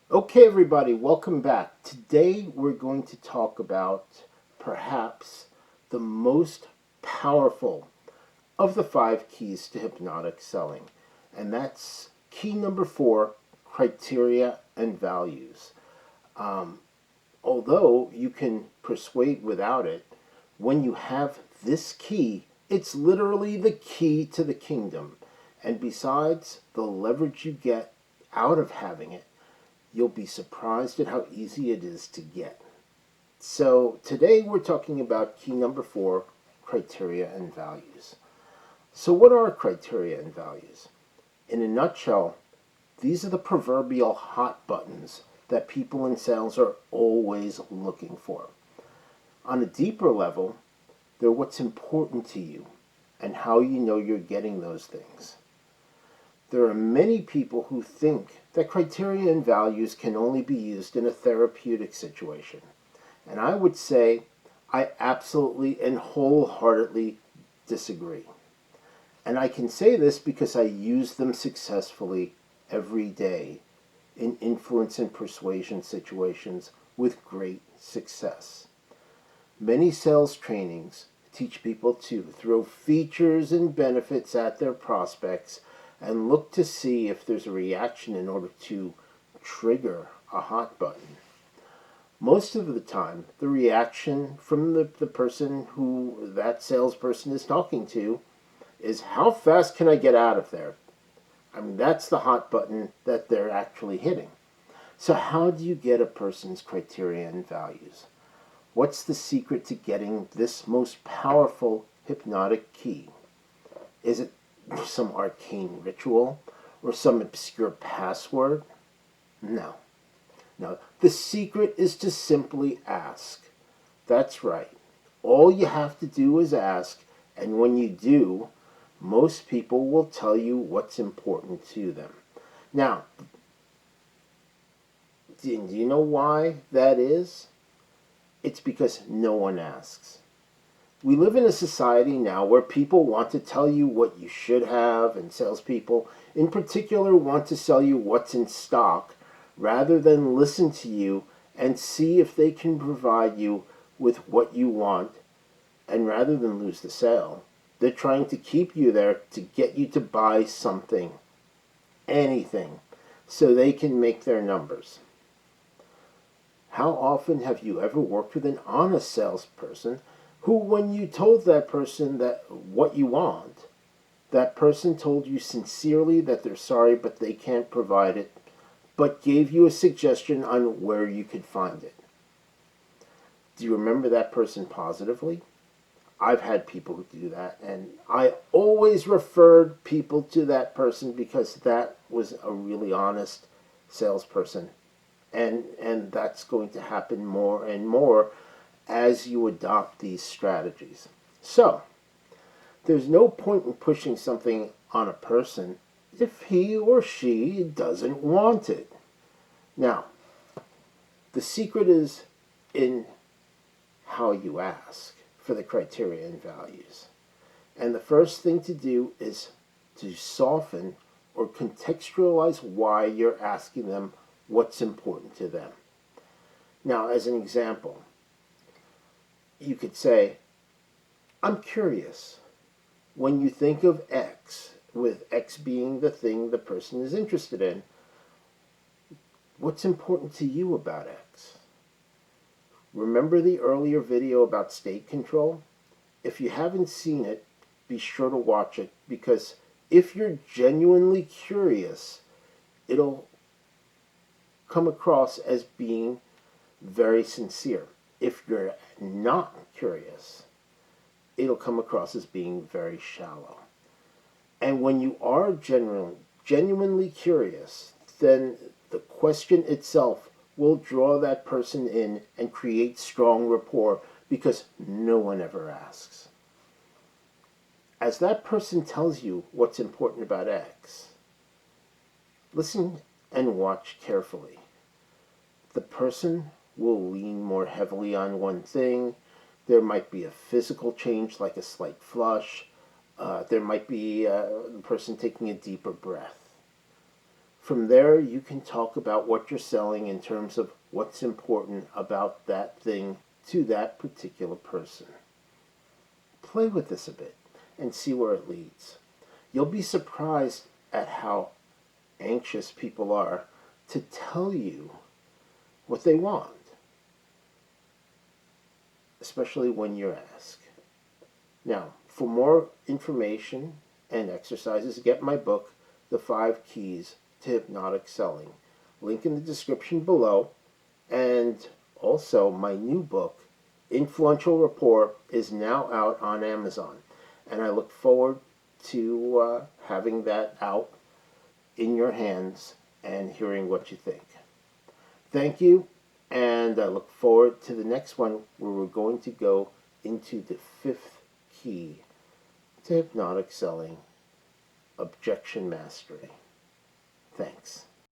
Okay, everybody, welcome back. Today we're going to talk about perhaps the most powerful of the five keys to hypnotic selling, and that's key number four, criteria and values. Um, Although you can persuade without it, when you have this key, it's literally the key to the kingdom. And besides the leverage you get out of having it, you'll be surprised at how easy it is to get. So today we're talking about key number four, criteria and values. So what are criteria and values? In a nutshell, these are the proverbial hot buttons that people in sales are always looking for. On a deeper level, they're what's important to you and how you know you're getting those things. There are many people who think that criteria and values can only be used in a therapeutic situation. And I would say I absolutely and wholeheartedly disagree. And I can say this because I use them successfully every day in influence and persuasion situations with great success. Many sales trainings teach people to throw features and benefits at their prospects and look to see if there's a reaction in order to trigger a hot button. Most of the time, the reaction from the person who that salesperson is talking to is, how fast can I get out of there? I mean, that's the hot button that they're actually hitting. So how do you get a person's criteria and values? What's the secret to getting this most powerful hypnotic key? Is it some arcane ritual or some obscure password? No. No. The secret is to simply ask. That's right. All you have to do is ask, and when you do, most people will tell you what's important to them. Now, do you know why that is? It's because no one asks. We live in a society now where people want to tell you what you should have, and salespeople in particular want to sell you what's in stock rather than listen to you and see if they can provide you with what you want. And rather than lose the sale, they're trying to keep you there to get you to buy something, anything, so they can make their numbers. How often have you ever worked with an honest salesperson who, when you told that person that what you want, that person told you sincerely that they're sorry but they can't provide it, but gave you a suggestion on where you could find it? Do you remember that person positively? I've had people who do that, and I always referred people to that person because that was a really honest salesperson. And that's going to happen more and more as you adopt these strategies. So, there's no point in pushing something on a person if he or she doesn't want it. Now, the secret is in how you ask for the criteria and values. And the first thing to do is to soften or contextualize why you're asking them what's important to them. Now, as an example, you could say, I'm curious. When you think of X, with X being the thing the person is interested in, what's important to you about X? Remember the earlier video about state control? If you haven't seen it, be sure to watch it, because if you're genuinely curious, it'll come across as being very sincere. If you're not curious, it'll come across as being very shallow. And when you are genuinely curious, then the question itself will draw that person in and create strong rapport, because no one ever asks. As that person tells you what's important about X, listen and watch carefully. The person will lean more heavily on one thing. There might be a physical change like a slight flush. There might be the person taking a deeper breath. From there, you can talk about what you're selling in terms of what's important about that thing to that particular person. Play with this a bit and see where it leads. You'll be surprised at how anxious people are to tell you what they want, especially when you're asked. Now, for more information and exercises, get my book, The 5 Keys to Hypnotic Selling. Link in the description below. And also, my new book, Influential Rapport, is now out on Amazon. And I look forward to having that out in your hands and hearing what you think. Thank you, and I look forward to the next one where we're going to go into the 5th key to hypnotic selling, objection mastery. Thanks.